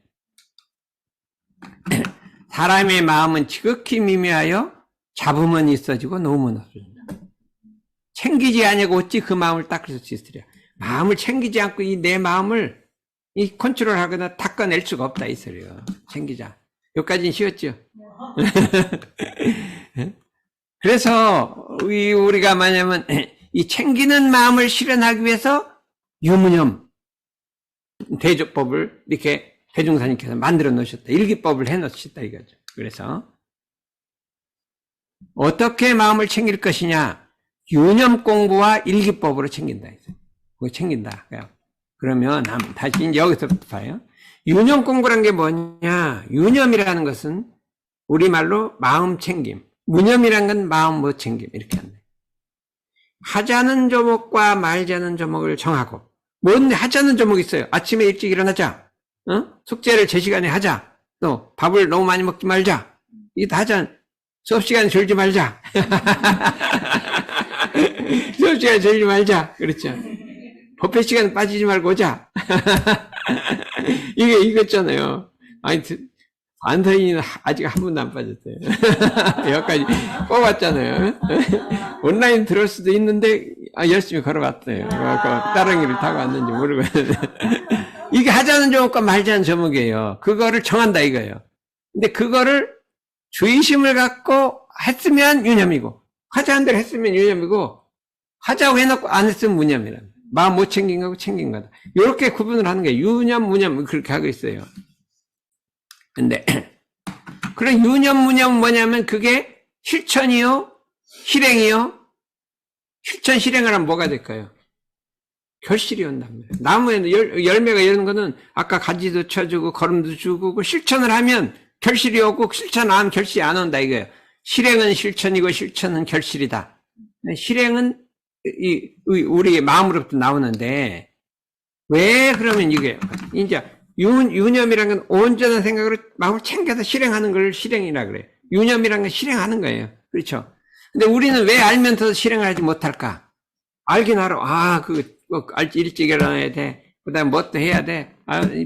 사람의 마음은 지극히 미묘하여 잡으면 있어지고 놓으면 없어진다. 챙기지 아니고 어찌 그 마음을 닦을 수 있으랴. 마음을 챙기지 않고 이 내 마음을 이 컨트롤하거나 닦아낼 수가 없다 이 소리요. 챙기자. 여기까지는 쉬웠죠. 그래서 우리가 뭐냐면 이 챙기는 마음을 실현하기 위해서 유무념 대조법을 이렇게 대중사님께서 만들어 놓으셨다. 일기법을 해 놓으셨다 이거죠. 그래서 어떻게 마음을 챙길 것이냐? 유념 공부와 일기법으로 챙긴다. 그거 챙긴다. 그러면 다시 여기서부터 봐요. 유념 공부란 게 뭐냐? 유념이라는 것은 우리말로 마음 챙김. 무념이란 건 마음 못 챙김. 이렇게 한다. 하자는 조목과 말자는 조목을 정하고, 뭔 하자는 조목이 있어요. 아침에 일찍 일어나자. 숙제를 제 시간에 하자. 또 밥을 너무 많이 먹지 말자. 이게 다 하자. 수업시간에 졸지 말자. 수업시간에 졸지 말자. 그렇죠. 법회 시간에 빠지지 말고 오자. 이게 이거잖아요. 아니, 안서인은 아직 한 번도 안 빠졌어요. 여기까지 뽑았잖아요. 온라인 들을 수도 있는데, 열심히 걸어봤어요. 따릉이를 타고 왔는지 모르고. 이게 하자는 조목과 말자는 조목이에요. 그거를 정한다 이거예요. 근데 그거를 주의심을 갖고 했으면 유념이고, 하자 한 대로 했으면 유념이고, 하자고 해놓고 안 했으면 무념이라. 마음 못 챙긴 거고 챙긴 거다. 이렇게 구분을 하는 게 유념, 무념 그렇게 하고 있어요. 근데 그런 유념, 무념은 뭐냐면 그게 실천이요, 실행이요. 실천, 실행을 하면 뭐가 될까요? 결실이 온단 말이에요. 나무에는 열매가 이런 거는 아까 가지도 쳐주고 거름도 주고 그 실천을 하면 결실이 오고 실천 안 하면 결실이 안 온다 이거예요. 실행은 실천이고 실천은 결실이다. 실행은 우리의 마음으로부터 나오는데 왜 그러면 이게 이제 유념이란 건 온전한 생각으로 마음을 챙겨서 실행하는 걸 실행이라 그래요. 유념이란 건 실행하는 거예요. 그렇죠? 근데 우리는 왜 알면서도 실행을 하지 못할까? 알긴 알아. 일찍 일어나야 돼. 그 다음에 뭣도 해야 돼.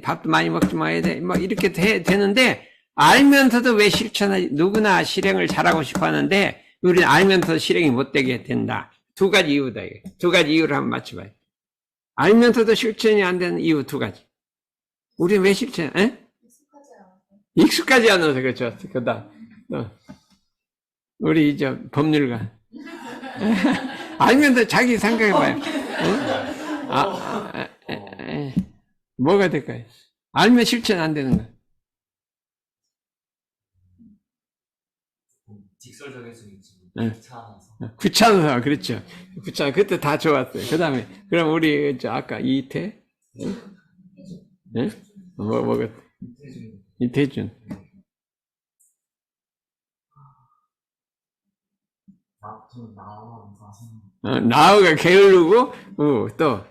밥도 많이 먹지 말아야 돼. 뭐 이렇게 되는데 알면서도 왜 실천하지? 누구나 실행을 잘하고 싶어 하는데 우리는 알면서도 실행이 못 되게 된다. 두 가지 이유다. 두 가지 이유를 한번 맞춰봐요. 알면서도 실천이 안 되는 이유 두 가지. 우리는 왜 실천? 익숙하지 않아서 그렇죠. 그다. 우리 이제 법률가 알면서 자기 생각해봐요. 뭐가 될까요? 알면 실천 안 되는 거. 직설적일 수 있지. 귀찮아서. 귀찮아서, 그렇죠. 귀찮아. 그때 다 좋았어요. 그 다음에, 그럼 우리, 아까 이태? 예? 뭐가? 이태준. 나우가 게으르고, 또,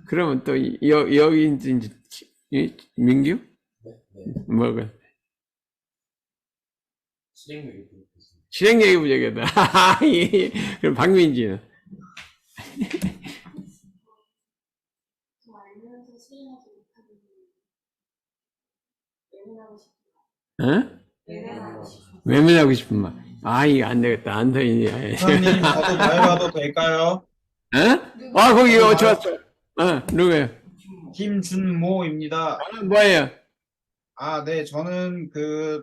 그러면 또, 여기 이제, 민규? 뭐가? 실행력이 부족하다. 그럼 박민지는? 외면하고 싶은 말. 이거 안 되겠다. 안서인이. 사장님, 저도 말해봐도 될까요? 거기, 좋았어. 누구예요? 김준모입니다. 뭐예요? 네, 저는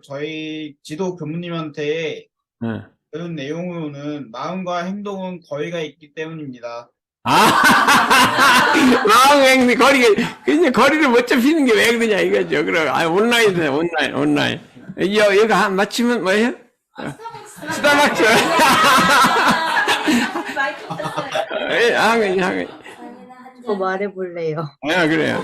저희 지도 교무님한테 배운 내용으로는 마음과 행동은 거리가 있기 때문입니다. 마음 행동 그냥 거리를 못 잡히는 게 왜 그러냐 이거죠. 그럼 온라인. 여기 한 맞추면 뭐예요? 스타벅스. 저 말해볼래요. 그래요.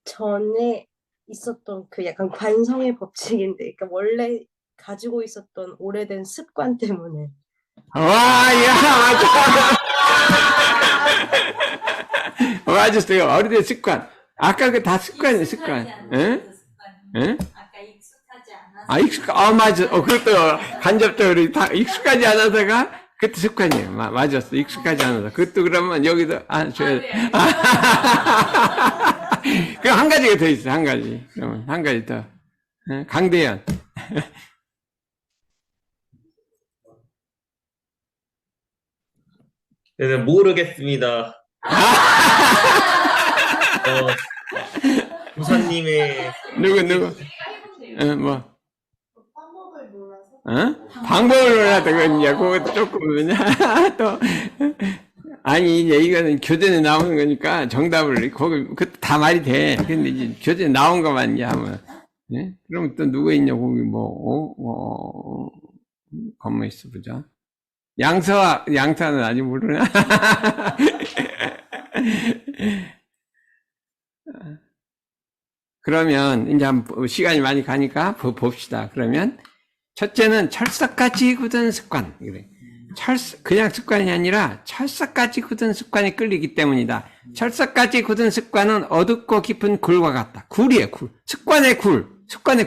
전에 있었던 약간 관성의 법칙인데, 그러니까 원래 가지고 있었던 오래된 습관 때문에. 맞았어요. 어리된 습관. 아까 그 다 습관이에요, 습관. 응? 아까 익숙하지 않아서. 맞아. 그것도 간접적으로 다 익숙하지 않아서가 그것도 습관이에요. 맞았어. 익숙하지 않아서. 그것도 그러면 여기도, 그럼 한 가지가 더 있어, 한 가지. 그러면 한 가지 더. 강대현. 저는 모르겠습니다. 부사님의 누구? 뭐? 방법을 몰라도 그거냐, 그것도 조금, 또, 아니, 이제 이거는 교재에 나오는 거니까 정답을, 거기, 다 말이 돼. 근데 이제 교재에 나온 것만 이제 하면, 예? 그럼 또 누가 있냐, 거기 건뭐 있어 보자. 양서는 아직 모르나? 그러면, 이제 한번 시간이 많이 가니까 봅시다. 그러면, 첫째는 철석같이 굳은 습관. 그래. 그냥 습관이 아니라 철석같이 굳은 습관이 끌리기 때문이다. 철석같이 굳은 습관은 어둡고 깊은 굴과 같다. 굴이에요, 굴. 습관의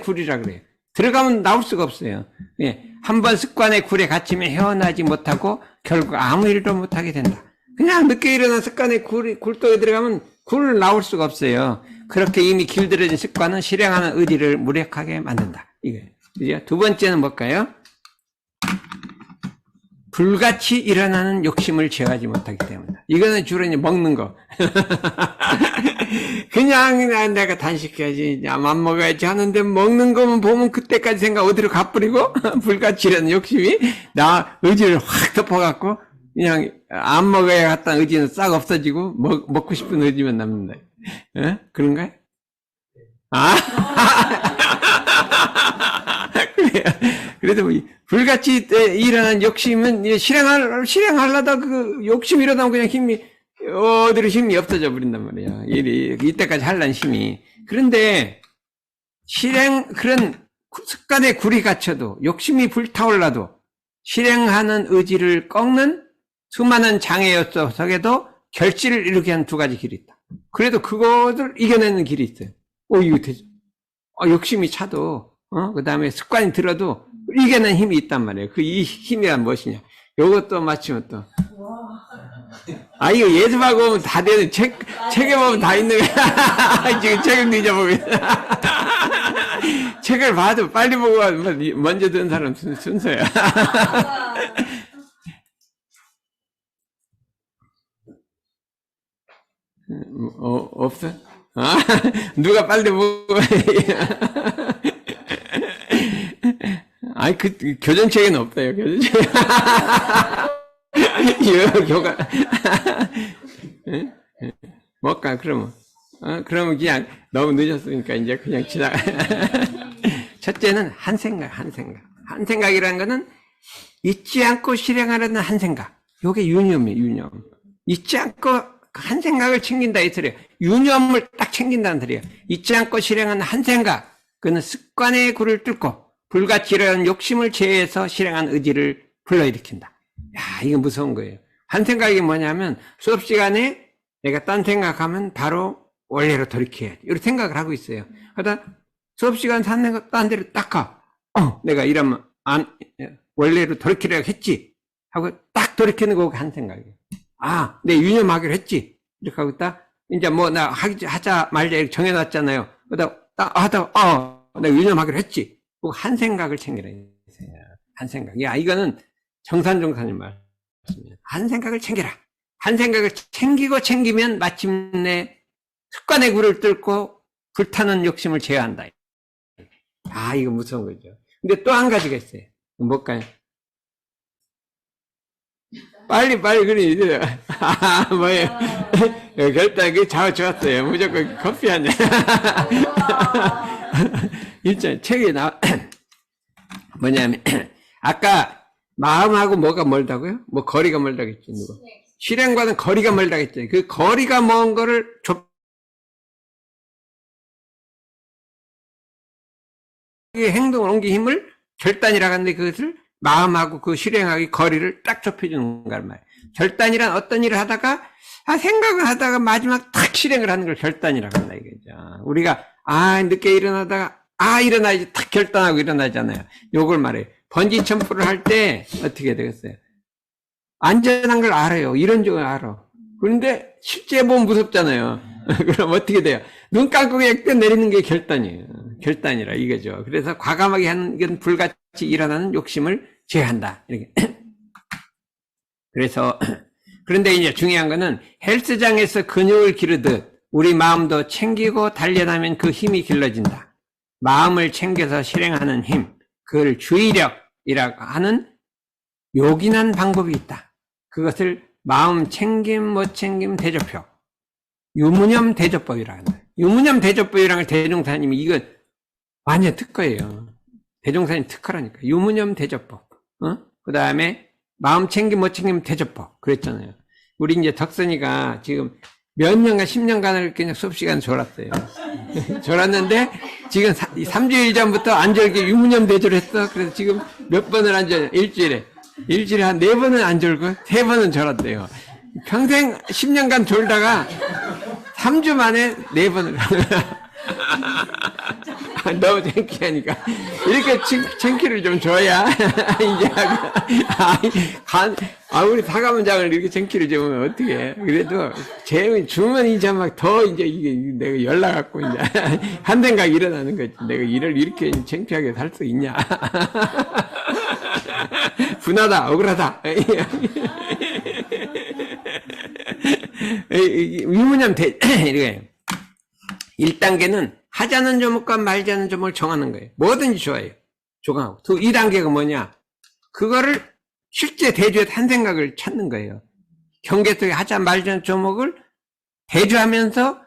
굴이라 그래요. 들어가면 나올 수가 없어요. 예. 한번 습관의 굴에 갇히면 헤어나지 못하고 결국 아무 일도 못하게 된다. 그냥 늦게 일어난 습관의 굴독에 들어가면 굴 나올 수가 없어요. 그렇게 이미 길들여진 습관은 실행하는 의지를 무력하게 만든다. 이거예요. 그죠? 두 번째는 뭘까요? 불같이 일어나는 욕심을 제어하지 못하기 때문이다. 이거는 주로 이제 먹는 거. 그냥 내가 단식해야지, 안 먹어야지 하는데 먹는 거만 보면 그때까지 생각 어디로 가버리고, 불같이 일어나는 욕심이 나 의지를 확 덮어갖고, 그냥 안 먹어야겠다는 의지는 싹 없어지고, 먹고 싶은 의지만 남는다. 어? 그런가요? 그래도 뭐 불같이 일어난 욕심은 실행하려다 그 욕심이 일어나면 그냥 어디로 힘이 없어져 버린단 말이야. 이때까지 하려는 힘이. 그런데 그런 습관의 굴이 갇혀도 욕심이 불타올라도 실행하는 의지를 꺾는 수많은 장애 요소 속에도 결실을 이루게 하는 두 가지 길이 있다. 그래도 그것을 이겨내는 길이 있어요. 이거 되죠. 욕심이 차도, 그 다음에 습관이 들어도 이겨낸 힘이 있단 말이에요. 이 힘이란 무엇이냐. 요것도 맞추면 또. 이거 예습하고 오면 다 되는, 책에 보면 다 있는 거야. 지금 책을 잊어보고 있어. 책을 봐도 빨리 보고 먼저 든 사람 순서야. 없어? 누가 빨리 보고. 교전책에는 없어요, 교전책. 교가. 뭘까, 그러면. 그러면 그냥 너무 늦었으니까 이제 그냥 지나가. 첫째는 한 생각이라는 거는 잊지 않고 실행하려는 한 생각. 요게 유념이에요, 유념. 잊지 않고 한 생각을 챙긴다, 이 소리예요. 유념을 딱 챙긴다는 소리예요. 잊지 않고 실행하는 한 생각. 그는 습관의 굴을 뚫고 불같이 일어나는 욕심을 제해서 실행한 의지를 불러일으킨다. 이거 무서운 거예요. 한 생각이 뭐냐면 수업 시간에 내가 딴 생각하면 바로 원래로 돌이켜야지. 이렇게 생각을 하고 있어요. 그러다 수업 시간 딴 데로 딱 가. 내가 이러면 원래로 돌이키려고 했지. 하고 딱 돌이키는 거가 한 생각이에요. 내 유념하기로 했지. 이렇게 하고 있다. 이제 나 하자 말자 이렇게 정해놨잖아요. 그러다 내가 유념하기로 했지. 한 생각을 챙기라. 한 생각. 이거는 정산종사님 말씀이에요. 한 생각을 챙겨라. 한 생각을 챙기면 마침내 습관의 굴을 뚫고 불타는 욕심을 제어한다. 이거 무서운 거죠. 근데 또 한 가지가 있어요. 뭘까요? 빨리, 그래, 이제. 뭐예요? 결단, 좋았어요. 무조건 커피 한 잔. 일단 책에 뭐냐면, 아까 마음하고 뭐가 멀다고요? 거리가 멀다고 했죠, 누가? 실행과는 거리가 멀다고 했죠. 그 거리가 먼 거를 행동을 옮긴 힘을 결단이라고 하는데 그것을 마음하고 그 실행하기 거리를 딱 좁혀주는 거란 말이에요. 결단이란 어떤 일을 하다가 생각을 하다가 마지막 탁 실행을 하는 걸 결단이라고 한다 이거죠. 우리가 늦게 일어나다가 일어나야지 탁 결단하고 일어나잖아요. 요걸 말해요. 번지 점프를 할 때 어떻게 되겠어요? 안전한 걸 알아요. 이런 줄 알아. 그런데 실제 보면 무섭잖아요. 그럼 어떻게 돼요? 눈 감고 그냥 뛰어내리는 게 결단이에요. 결단이라 이거죠. 그래서 과감하게 하는 건 불같이 일어나는 욕심을 제한다. 이렇게. 그래서 그런데 이제 중요한 거는 헬스장에서 근육을 기르듯 우리 마음도 챙기고 단련하면 그 힘이 길러진다. 마음을 챙겨서 실행하는 힘, 그걸 주의력이라고 하는 요긴한 방법이 있다. 그것을 마음 챙김 못 챙김 대조표, 유무념 대조법이라고 한다. 유무념 대조법이라는 걸 대종사님이 이거 완전 특허예요. 대종사님 특허라니까. 유무념 대조법. 그 다음에 마음 챙김 못 챙김 대조법. 그랬잖아요. 우리 이제 덕선이가 지금 몇 년간 10년간을 그냥 수업시간 졸았어요. 졸았는데 지금 3주일 전부터 안절기 유무념 대조를 했어. 그래서 지금 몇 번을 안 졸아요. 일주일에 한 4번은 안 졸고 3번은 졸았대요. 평생 10년간 졸다가 3주 만에 4번을 너무 창피하니까 이렇게 창피를 좀 줘야 이제 우리 사과문장을 이렇게 창피를 주면 어떻게 그래도 주면 이제 막 더 이제 이게 내가 연락갖고 이제 한 생각 일어나는 거지. 내가 일을 이렇게 창피하게 살 수 있냐. 분하다 억울하다. 유무념 이렇게 1단계는 하자는 조목과 말자는 조목을 정하는 거예요. 뭐든지 좋아요. 조각하고. 2단계가 뭐냐? 그거를 실제 대조해서 한 생각을 찾는 거예요. 경계 속에 하자 말자 조목을 대조하면서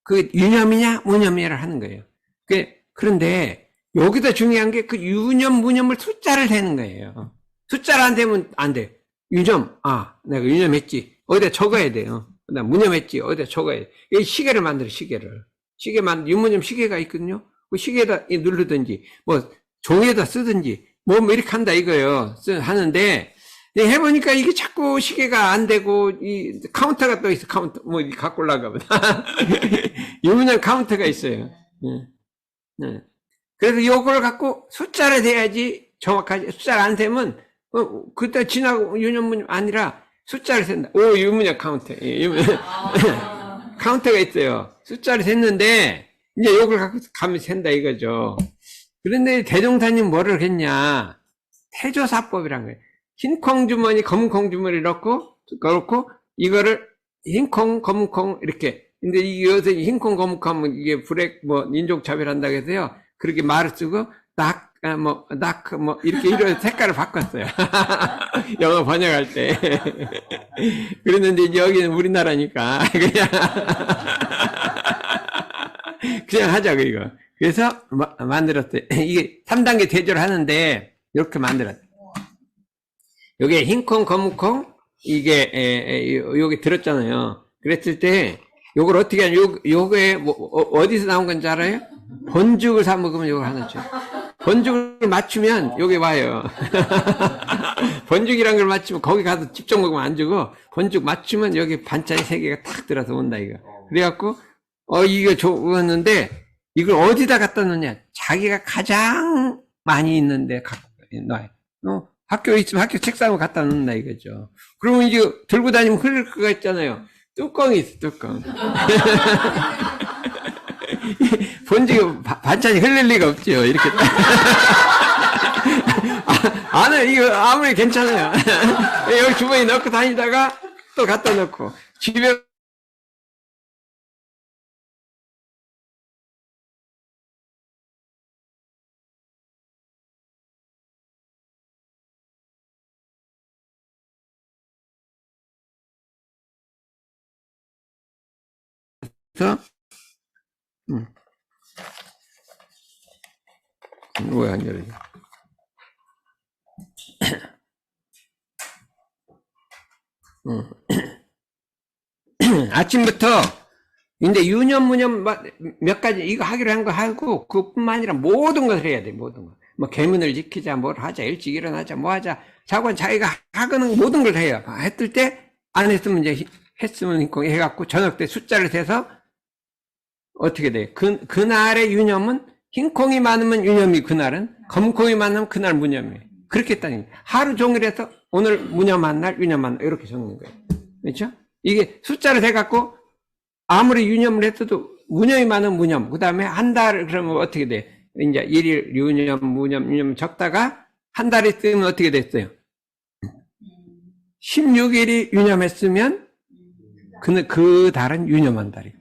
그 유념이냐 무념이냐를 하는 거예요. 그런데 여기서 중요한 게 그 유념 무념을 숫자를 대는 거예요. 숫자를 안 대면 안 돼. 유념, 내가 유념했지. 어디다 적어야 돼요. 그다음 무념했지. 어디다 적어야 돼. 이 시계를 만들어, 시계를. 유무념 시계가 있거든요. 그 시계에다 누르든지, 종이에다 쓰든지, 이렇게 한다 이거예요. 하는데, 해보니까 이게 자꾸 시계가 안 되고, 이 카운터가 또 있어. 카운터, 갖고 올라가보다. 유무념 카운터가 있어요. 그래서 이걸 갖고 숫자를 대야지 정확하지. 숫자를 안 세면, 그때 지나고 유념무념 아니라 숫자를 센다. 유무념 카운터. 카운터가 있어요. 숫자를 셌는데, 이제 요걸 갖고 가면 센다 이거죠. 그런데 대종사님 뭐를 했냐. 태조사법이란 거예요. 흰 콩 주머니, 검은 콩 주머니 넣고, 이거를 흰 콩, 검은 콩, 이렇게. 근데 이게 요새 흰 콩, 검은 콩 하면 이게 인종차별한다고 해서요. 그렇게 말을 쓰고, 이렇게 이런 색깔을 바꿨어요. 영어 번역할 때. 그랬는데 이제 여기는 우리나라니까, 그냥 하자고, 이거. 그래서 만들었어요. 이게 3단계 대조를 하는데, 이렇게 만들었어요. 요게 흰콩, 검은콩, 요게 들었잖아요. 그랬을 때, 요걸 어떻게 하냐, 요게 어디서 나온 건지 알아요? 번죽을 사 먹으면 요걸 하나죠. 번죽을 맞추면 여기 와요. 번죽이란 걸 맞추면 거기 가서 집중 먹으면 안 주고 번죽 맞추면 여기 반찬이 3개가 탁 들어서 온다 이거. 그래갖고 이거 좋았는데 이걸 어디다 갖다 놓냐? 자기가 가장 많이 있는데 갖고 놔요. 학교에 있으면 학교 책상에 갖다 놓는다 이거죠. 그러면 이제 들고 다니면 흐를 거가 있잖아요. 뚜껑이 있어, 뚜껑. 번지가 반찬이 흘릴 리가 없죠. 이렇게. 이거 아무리 괜찮아요. 여기 주머니 넣고 다니다가 또 갖다 놓고. 집에 왜 안 열리지? 아침부터 이제 유념 무념 몇 가지 이거 하기로 한 거 하고 그뿐만 아니라 모든 것을 해야 돼. 모든 것. 계문을 지키자, 뭘 하자, 일찍 일어나자, 뭐 하자. 자고는 자기가 하거는 모든 걸 해요. 했을 때 안 했으면 이제 했으면 해갖고 저녁 때 숫자를 세서 어떻게 돼? 그날의 유념은 흰콩이 많으면 유념이 그날은, 검콩이 많으면 그날 무념이에요. 그렇게 했다니. 하루 종일 해서 오늘 무념한 날, 유념한 날, 이렇게 적는 거예요. 그렇죠? 이게 숫자를 해갖고, 아무리 유념을 했어도 무념이 많으면 무념. 그 다음에 한 달, 그러면 어떻게 돼? 이제 1일 유념, 무념, 유념 적다가 한 달이 쓰면 어떻게 됐어요? 16일이 유념했으면 그 달은 유념한 달이고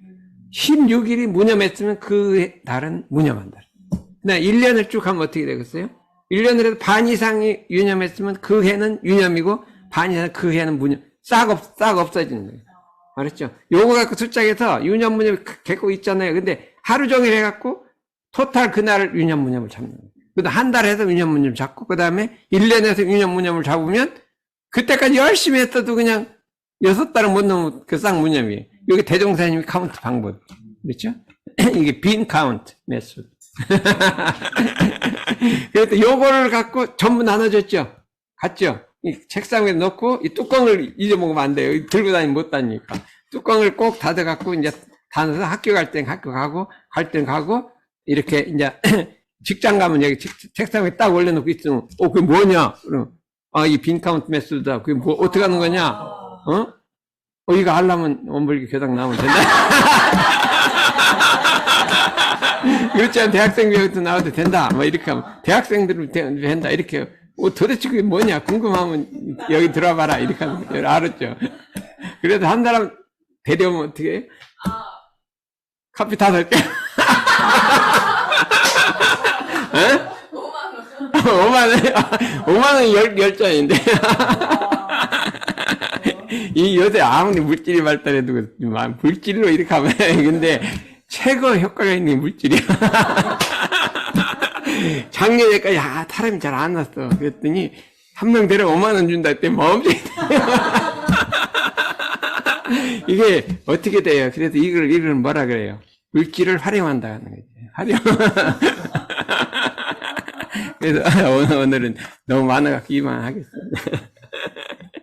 16일이 무념했으면 그 달은 무념한 달. 네, 1년을 쭉 하면 어떻게 되겠어요? 1년을 해도 반 이상이 유념했으면 그 해는 유념이고 반 이상 그 해는 무념. 싹 없어지는 거예요. 알았죠? 요거 갖고 숫자에서 유념, 무념 갖고 있잖아요. 근데 하루 종일 해갖고 토탈 그날 유념, 무념을 잡는 거예요. 그 다음 한 달 해서 유념, 무념 잡고 그 다음에 1년에서 유념, 무념을 잡으면 그때까지 열심히 했어도 그냥 6달은 못 넘으면 그 싹 무념이에요. 여기 대종사님이 카운트 방법. 그렇죠? 이게 빈 카운트 매수. 그래서 요거를 갖고 전부 나눠줬죠. 갔죠? 이 책상 위에 넣고 이 뚜껑을 잊어먹으면 안 돼요. 들고 다니면 못 다니니까. 뚜껑을 꼭 닫아갖고 이제 닫아서 학교 갈 땐 학교 가고 갈 땐 가고 이렇게 이제 직장 가면 여기 책상 위에 딱 올려놓고 있으면 그게 뭐냐? 그럼 이 빈 카운트 매수다. 그게 뭐 어떻게 하는 거냐? 이거 하려면 원불교 교당 나오면 된다. 그렇지 않으면 대학생교육도 나와도 된다. 뭐 이렇게 하면 대학생들은 된다. 이렇게 도대체 그게 뭐냐 궁금하면 여기 들어와봐라. 이렇게 하면 알았죠. 그래도 한 사람 데려오면 어떻게 해요? 커피 5개? 5만원 10잔인데. 이 요새 아무리 물질이 발달해도 물질로 이렇게 하면 근데 최고 효과가 있는 게 물질이야. 작년에까지 사람이 잘 안 왔어. 그랬더니 한 명 데려 5만원 준다 했더니 멈춰. 이게 어떻게 돼요? 그래서 이걸 뭐라 그래요? 물질을 활용한다는 거지. 그래서 오늘은 너무 많아갖고 이만 하겠습니다.